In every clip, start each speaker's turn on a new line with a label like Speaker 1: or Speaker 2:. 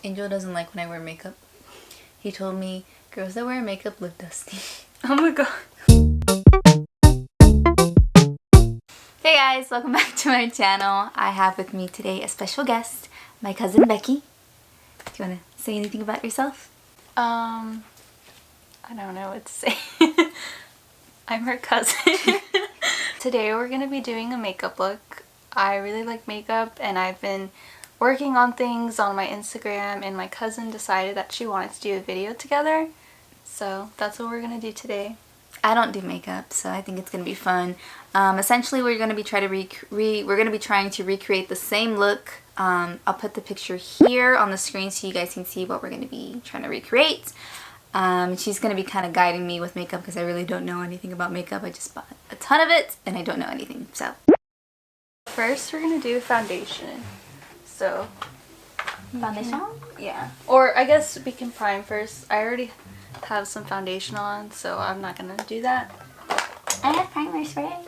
Speaker 1: Angel doesn't like when I wear makeup. He told me girls that wear makeup look dusty.
Speaker 2: Oh my god.
Speaker 1: Hey guys, welcome back to my channel. I have with me today a special guest, my cousin Becky. Do you want to say anything about yourself?
Speaker 2: I don't know what to say. I'm her cousin. Today we're gonna be doing a makeup look. I really like makeup and I've been working on things on my Instagram, and my cousin decided that she wanted to do a video together. So that's what we're gonna do today.
Speaker 1: I don't do makeup, so I think it's gonna be fun. Essentially, we're gonna be trying to recreate the same look. I'll put the picture here on the screen so you guys can see what we're gonna be trying to recreate. She's gonna be kind of guiding me with makeup because I really don't know anything about makeup. I just bought a ton of it and I don't know anything. So
Speaker 2: first, we're gonna do foundation. So
Speaker 1: foundation?
Speaker 2: Yeah. Or I guess we can prime first. I already have some foundation on, so I'm not gonna do that.
Speaker 1: I have primer spray.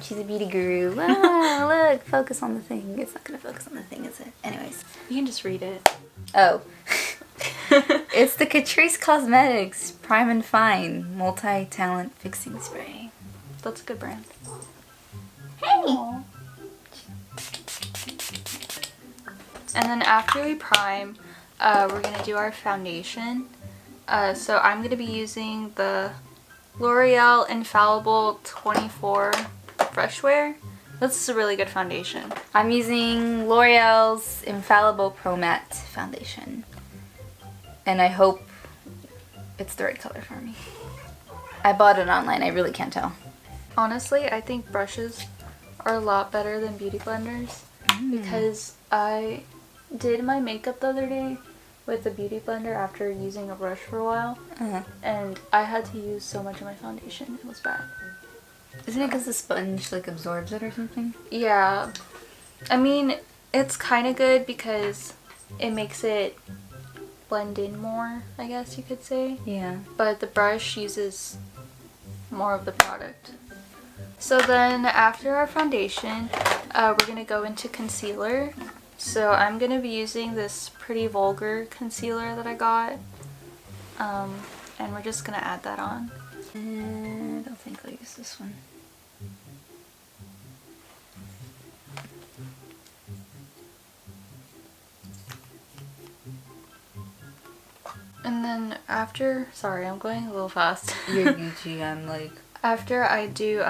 Speaker 1: She's a beauty guru. Wow, look, focus on the thing. It's not gonna focus on the thing, is it? Anyways.
Speaker 2: You can just read it.
Speaker 1: Oh. It's the Catrice Cosmetics Prime and Fine Multi-Talent Fixing Spray.
Speaker 2: That's a good brand.
Speaker 1: Hey!
Speaker 2: Aww. And then after we prime, we're gonna do our foundation. So I'm going to be using the L'Oreal Infallible 24 Fresh Wear. This is a really good foundation.
Speaker 1: I'm using L'Oreal's Infallible Pro Matte Foundation. And I hope it's the right color for me. I bought it online, I really can't tell.
Speaker 2: Honestly, I think brushes are a lot better than beauty blenders. Because I did my makeup the other day with the beauty blender after using a brush for a while, and I had to use so much of my foundation. It was bad.
Speaker 1: Isn't it because the sponge like absorbs it or something?
Speaker 2: Yeah, I mean, it's kind of good because it makes it blend in more, I guess you could say.
Speaker 1: Yeah.
Speaker 2: But the brush uses more of the product. So then after our foundation, we're gonna go into concealer. So I'm going to be using this Pretty Vulgar concealer that I got, and we're just going to add that on.
Speaker 1: And I don't think I'll use this one.
Speaker 2: And then after, sorry, I'm going a little fast.
Speaker 1: You're Gucci, I'm like...
Speaker 2: After I do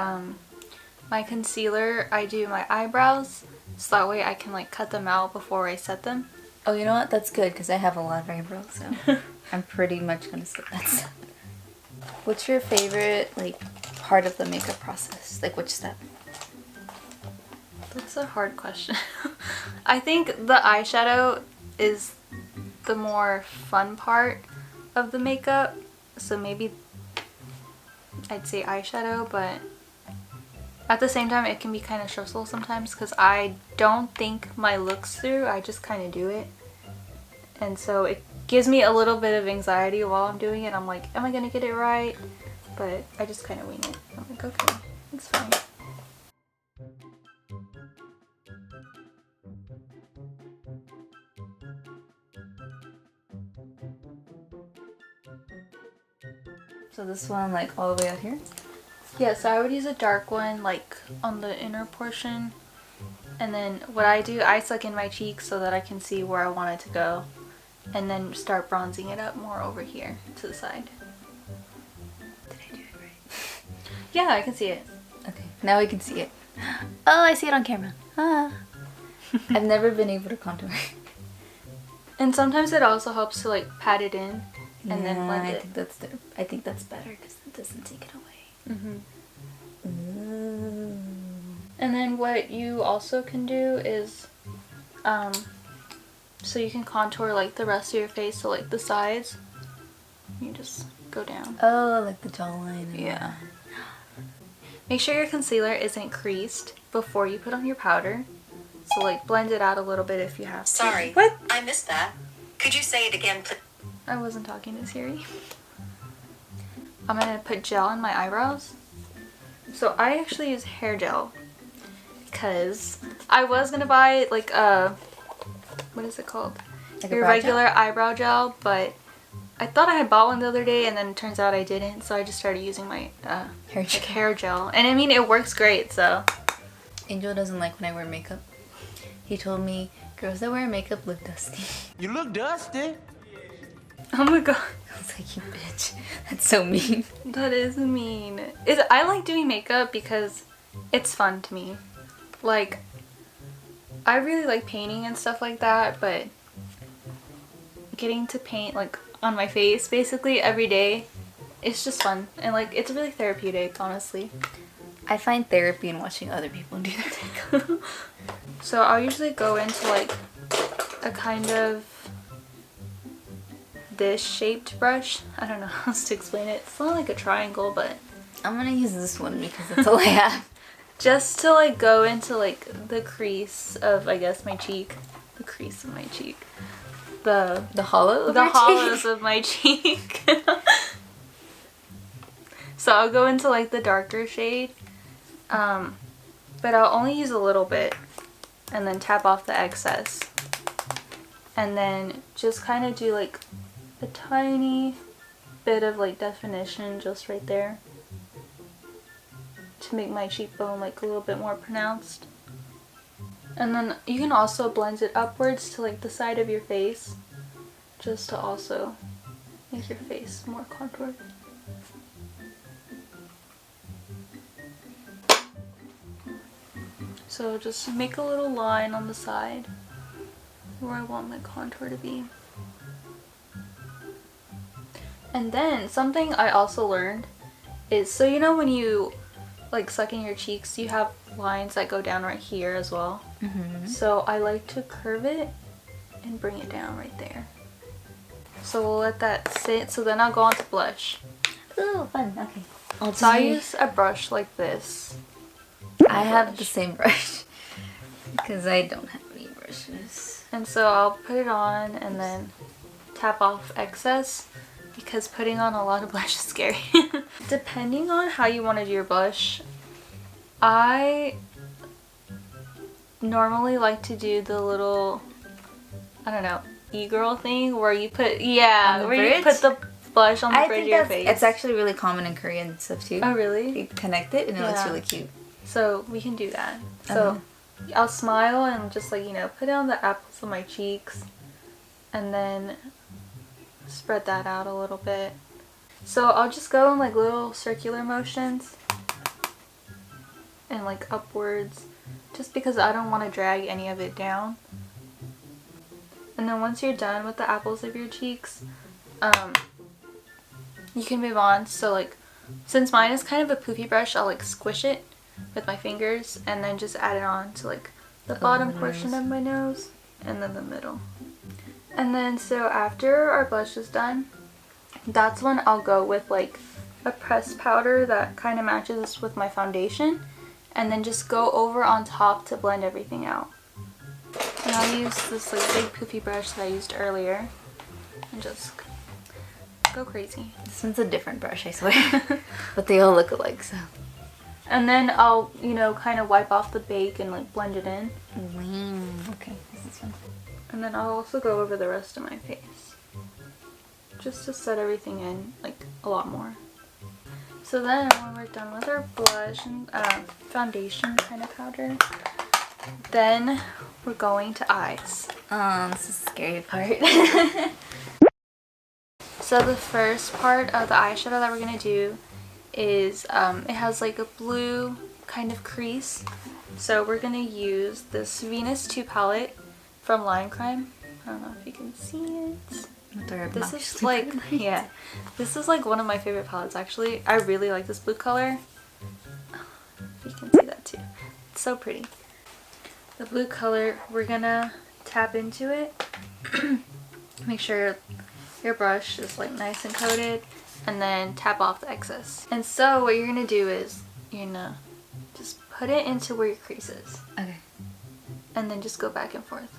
Speaker 2: my concealer, I do my eyebrows. So that way I can like cut them out before I set them.
Speaker 1: Oh, you know what? That's good because I have a lot of eyebrows, so I'm pretty much gonna skip that step. What's your favorite like part of the makeup process? Like which step?
Speaker 2: That's a hard question. I think the eyeshadow is the more fun part of the makeup. So maybe I'd say eyeshadow, but at the same time, it can be kind of stressful sometimes because I don't think my looks through. I just kind of do it. And so it gives me a little bit of anxiety while I'm doing it. I'm like, am I going to get it right? But I just kind of wing it. I'm like, okay, it's fine.
Speaker 1: So this one like all the way out here?
Speaker 2: Yeah, so I would use a dark one like on the inner portion, and then what I do, I suck in my cheeks so that I can see where I want it to go, and then start bronzing it up more over here to the side.
Speaker 1: Did I do it right?
Speaker 2: Yeah, I can see it.
Speaker 1: Okay, now we can see it. Oh, I see it on camera. Ah. I've never been able to contour.
Speaker 2: And sometimes it also helps to like pat it in and then blend it.
Speaker 1: I think that's better because it doesn't take it away. Ooh.
Speaker 2: And then what you also can do is, so you can contour like the rest of your face, so like the sides, you just go down.
Speaker 1: Oh, like the jawline.
Speaker 2: Yeah. Make sure your concealer isn't creased before you put on your powder. So like blend it out a little bit if you have to.
Speaker 3: Sorry,
Speaker 2: What?
Speaker 3: I missed that. Could you say it again, please?
Speaker 2: I wasn't talking to Siri. I'm gonna put gel in my eyebrows. So I actually use hair gel because I was gonna buy like a, what is it called?
Speaker 1: Like a
Speaker 2: your
Speaker 1: brow
Speaker 2: regular eyebrow gel, but I thought I had bought one the other day and then it turns out I didn't, so I just started using my
Speaker 1: Hair gel.
Speaker 2: hair gel. And I mean, it works great, so.
Speaker 1: Angel doesn't like when I wear makeup. He told me girls that wear makeup look dusty.
Speaker 4: You look dusty.
Speaker 2: Oh my god.
Speaker 1: I was like, you bitch. That's so mean.
Speaker 2: That is mean. I like doing makeup because it's fun to me. Like, I really like painting and stuff like that, but getting to paint like on my face basically every day, it's just fun. And like, it's really therapeutic, honestly.
Speaker 1: I find therapy in watching other people do their makeup.
Speaker 2: So I'll usually go into like a kind of this shaped brush. I don't know how else to explain it. It's not like a triangle, but
Speaker 1: I'm gonna use this one because that's all I have.
Speaker 2: just to like go into like the crease of, I guess, my cheek. The crease of my cheek. The
Speaker 1: hollow of
Speaker 2: the
Speaker 1: your
Speaker 2: hollows
Speaker 1: cheek?
Speaker 2: of my cheek. So I'll go into like the darker shade. But I'll only use a little bit and then tap off the excess. And then just kind of do like a tiny bit of like definition just right there to make my cheekbone like a little bit more pronounced. And then you can also blend it upwards to like the side of your face just to also make your face more contoured. So just make a little line on the side where I want my contour to be. And then something I also learned is, so you know when you like suck in your cheeks, you have lines that go down right here as well.
Speaker 1: Mm-hmm.
Speaker 2: So I like to curve it and bring it down right there. So we'll let that sit. So then I'll go on to blush.
Speaker 1: Ooh, fun. Okay.
Speaker 2: So I use a brush like this.
Speaker 1: I have the same brush because I don't have any brushes.
Speaker 2: And so I'll put it on and then tap off excess because putting on a lot of blush is scary. Depending on how you want to do your blush, I normally like to do the little, I don't know, e-girl thing where you put, yeah, where you put the blush on the bridge of your face.
Speaker 1: It's actually really common in Korean stuff too.
Speaker 2: Oh really?
Speaker 1: You connect it and it looks
Speaker 2: Yeah.
Speaker 1: really cute.
Speaker 2: So we can do that. So I'll smile and just like, you know, put it on the apples of my cheeks and then spread that out a little bit. So I'll just go in like little circular motions and like upwards just because I don't want to drag any of it down. And then once you're done with the apples of your cheeks, you can move on. So like, since mine is kind of a poofy brush, I'll like squish it with my fingers and then just add it on to like the bottom portion of my nose and then the middle. And then so after our blush is done, that's when I'll go with like a pressed powder that kind of matches with my foundation and then just go over on top to blend everything out. And I'll use this like big poofy brush that I used earlier and just go crazy.
Speaker 1: This one's a different brush, I swear. But they all look alike, so.
Speaker 2: And then I'll, you know, kind of wipe off the bake and like blend it in.
Speaker 1: Okay, this is fun.
Speaker 2: And then I'll also go over the rest of my face. Just to set everything in like a lot more. So then when we're done with our blush and foundation kind of powder, then we're going to eyes.
Speaker 1: This is the scary part.
Speaker 2: So the first part of the eyeshadow that we're going to do is, it has like a blue kind of crease. So we're going to use this Venus 2 palette from Line Crime. I don't know if you can see it. This is like, yeah, this is like one of my favorite palettes actually. I really like this blue color. You can see that too. It's so pretty. The blue color, we're gonna tap into it. Make sure your brush is like nice and coated and then tap off the excess. And so what you're gonna do is you're gonna just put it into where your crease is.
Speaker 1: Okay.
Speaker 2: And then just go back and forth.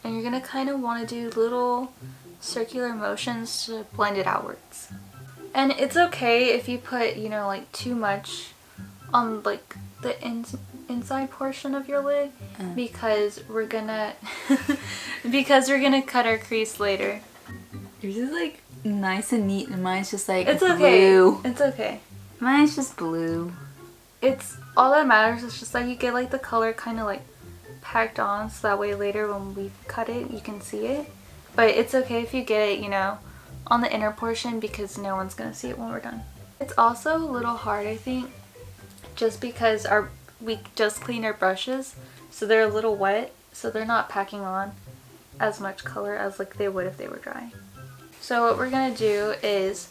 Speaker 2: And you're gonna kind of want to do little circular motions to blend it outwards. And it's okay if you put, you know, like too much on like the ends inside portion of your lid because we're gonna because we're gonna cut our crease later.
Speaker 1: Yours is like nice and neat, and mine's just like
Speaker 2: It's
Speaker 1: blue.
Speaker 2: okay. It's okay.
Speaker 1: Mine's just blue.
Speaker 2: It's all that matters is just that you get like the color kind of like packed on, so that way later when we cut it you can see it. But it's okay if you get it, you know, on the inner portion because no one's gonna see it when we're done. It's also a little hard, I think, just because we just cleaned our brushes, so they're a little wet, so they're not packing on as much color as like they would if they were dry. So what we're gonna do is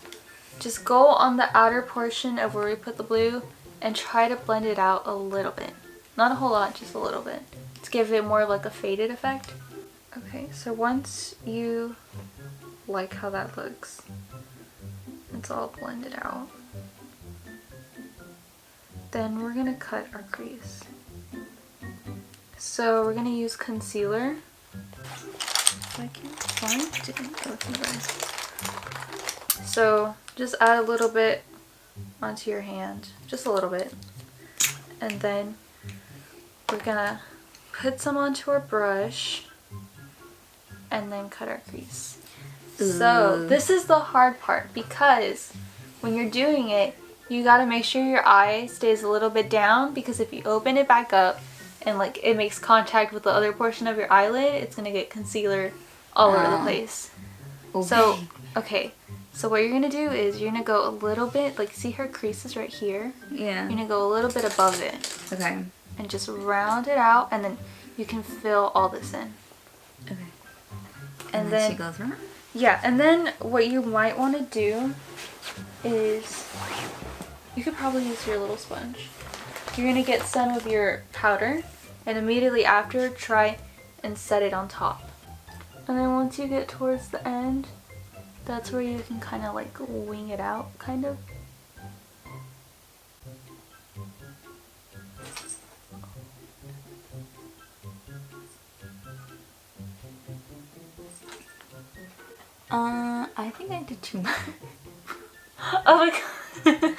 Speaker 2: just go on the outer portion of where we put the blue and try to blend it out a little bit. Not a whole lot, just a little bit, to give it more like a faded effect. Okay, so once you like how that looks, it's all blended out, then we're gonna cut our crease. So we're gonna use concealer. If I can find it. Oh, you guys. So just add a little bit onto your hand, just a little bit, and then we're gonna put some onto our brush and then cut our crease. So this is the hard part because when you're doing it, you gotta make sure your eye stays a little bit down, because if you open it back up and like it makes contact with the other portion of your eyelid, it's gonna get concealer all over the place.
Speaker 1: Okay.
Speaker 2: So, okay. So what you're gonna do is you're gonna go a little bit, like see her creases right here?
Speaker 1: Yeah.
Speaker 2: You're gonna go a little bit above it.
Speaker 1: Okay.
Speaker 2: And just round it out, and then you can fill all this in.
Speaker 1: Okay.
Speaker 2: And
Speaker 1: then
Speaker 2: then
Speaker 1: she goes around.
Speaker 2: yeah, and then what you might want to do is you could probably use your little sponge. You're gonna get some of your powder, and immediately after try and set it on top. And then once you get towards the end, that's where you can kind of like wing it out, kind of.
Speaker 1: I think I did too much.
Speaker 2: Oh my god.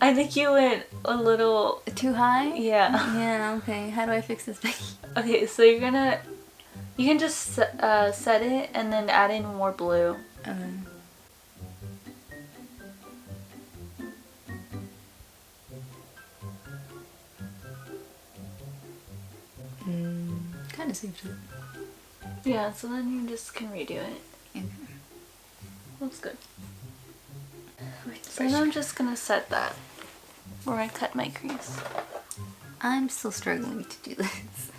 Speaker 2: I think you went a little
Speaker 1: Too high?
Speaker 2: yeah.
Speaker 1: Yeah, okay. How do I fix this, Becky?
Speaker 2: Okay, so you can just set it and then add in more blue.
Speaker 1: Okay. Kind of seems to.
Speaker 2: Yeah, so then you just can redo it.
Speaker 1: Okay.
Speaker 2: That's good. So then I'm just gonna set that where I cut my crease.
Speaker 1: I'm still struggling to do this.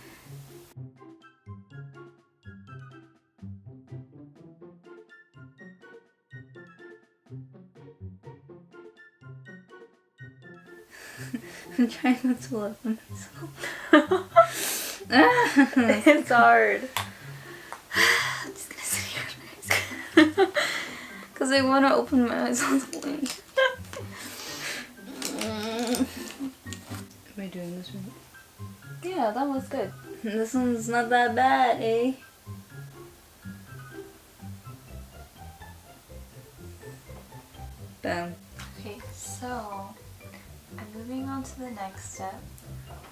Speaker 1: I'm trying not to laugh at myself.
Speaker 2: It's hard.
Speaker 1: I'm just gonna sit here because I want to open my eyes all the way. Am I doing this right?
Speaker 2: Yeah, that was good.
Speaker 1: This one's not that bad, eh? Boom.
Speaker 2: Okay, so I'm moving on to the next step,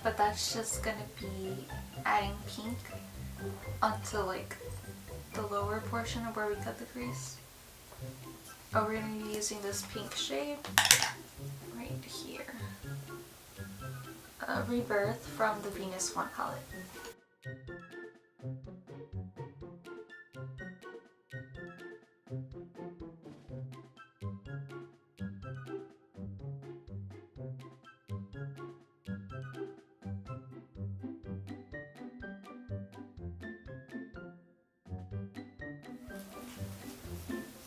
Speaker 2: but that's just gonna be adding pink onto like the lower portion of where we cut the crease. Oh, we're gonna be using this pink shade right here. Rebirth from the Venus 1 palette.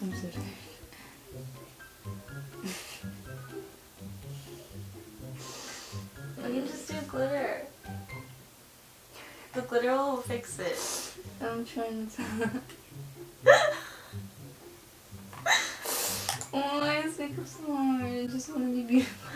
Speaker 1: I'm so sorry.
Speaker 2: We can just do glitter. The glitter will fix it.
Speaker 1: I'm trying to. Oh, why is makeup so hard? I just want to be beautiful.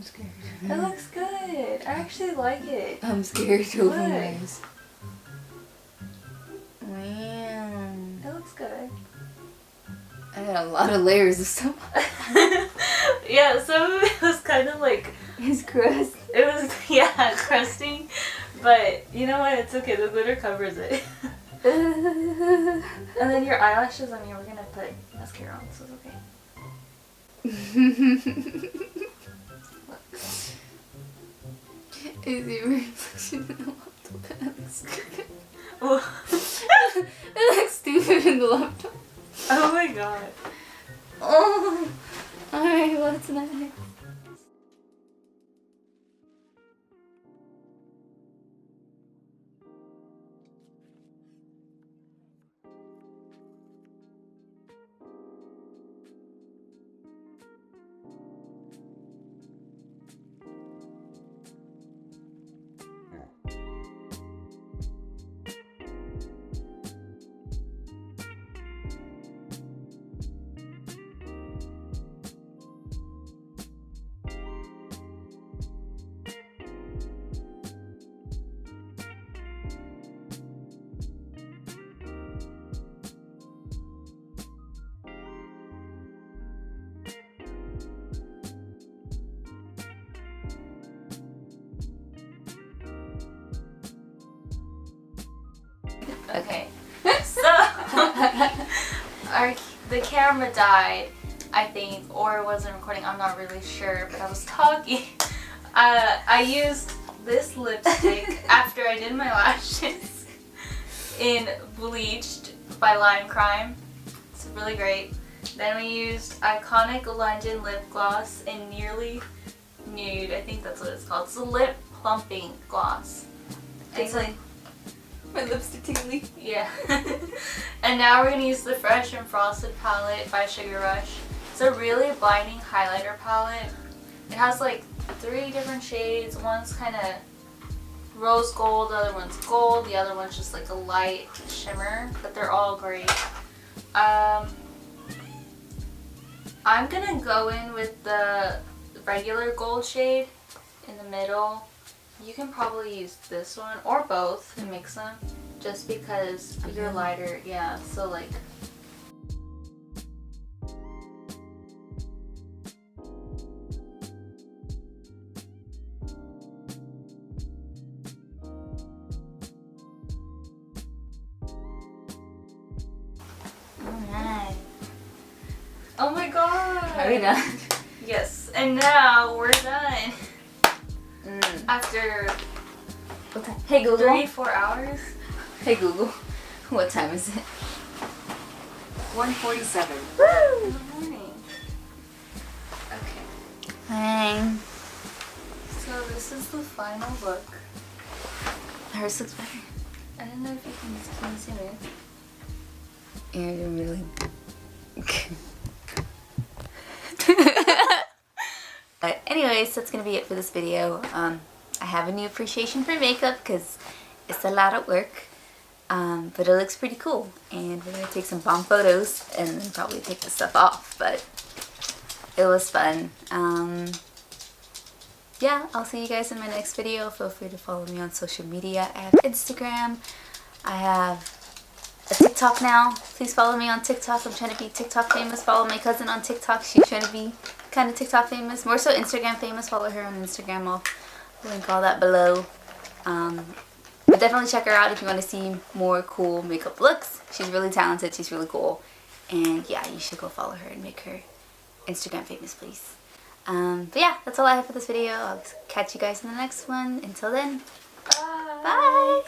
Speaker 1: scared.
Speaker 2: It looks good. I actually like it.
Speaker 1: I'm scared to open
Speaker 2: Look.
Speaker 1: my eyes. Wow.
Speaker 2: It looks good.
Speaker 1: I got a lot of layers of stuff.
Speaker 2: Yeah, some of it was kind of like,
Speaker 1: It's gross.
Speaker 2: it was, yeah, crusting. But you know what? It's okay. The glitter covers it. And then your eyelashes, I mean, we're going to put mascara on, so it's okay.
Speaker 1: Is your reflection in the laptop? It looks good.
Speaker 2: Oh,
Speaker 1: It looks stupid in the laptop.
Speaker 2: oh my god.
Speaker 1: Oh. Alright, what's next?
Speaker 2: Okay. So, the camera died, I think, or it wasn't recording. I'm not really sure, but I was talking. I used this lipstick after I did my lashes in Bleached by Lime Crime. It's really great. Then we used Iconic London Lip Gloss in Nearly Nude. I think that's what it's called. It's a lip plumping gloss.
Speaker 1: It's like my lips are tingly.
Speaker 2: Yeah. And now we're going to use the Fresh and Frosted palette by Sugar Rush. It's a really blinding highlighter palette. It has like 3 different shades. One's kind of rose gold, the other one's gold, the other one's just like a light shimmer, but they're all great. I'm going to go in with the regular gold shade in the middle. You can probably use this one or both and mix them just because you're lighter. Yeah, so like.
Speaker 1: Alright.
Speaker 2: Oh my god!
Speaker 1: Are we done?
Speaker 2: Yes, and now we're done. After
Speaker 1: What time? Hey Google.
Speaker 2: 3-4 hours.
Speaker 1: Hey Google. What time is it?
Speaker 3: 1:47.
Speaker 1: Woo!
Speaker 2: In the morning. Okay.
Speaker 1: Dang.
Speaker 2: So this is the final look.
Speaker 1: Hers looks better.
Speaker 2: I don't know if you can see it.
Speaker 1: Yeah, you're really. But anyways, that's gonna be it for this video. I have a new appreciation for makeup because it's a lot of work, but it looks pretty cool. And we're gonna take some bomb photos and then probably take the stuff off. But it was fun. Yeah, I'll see you guys in my next video. Feel free to follow me on social media. I have Instagram. I have a TikTok now. Please follow me on TikTok. I'm trying to be TikTok famous. Follow my cousin on TikTok. She's trying to be kind of TikTok famous. More so Instagram famous. Follow her on Instagram. I'll link all that below. But definitely check her out if you want to see more cool makeup looks. She's really talented. She's really cool. And yeah, you should go follow her and make her Instagram famous, please. But yeah, that's all I have for this video. I'll catch you guys in the next one. Until then,
Speaker 2: Bye.
Speaker 1: bye!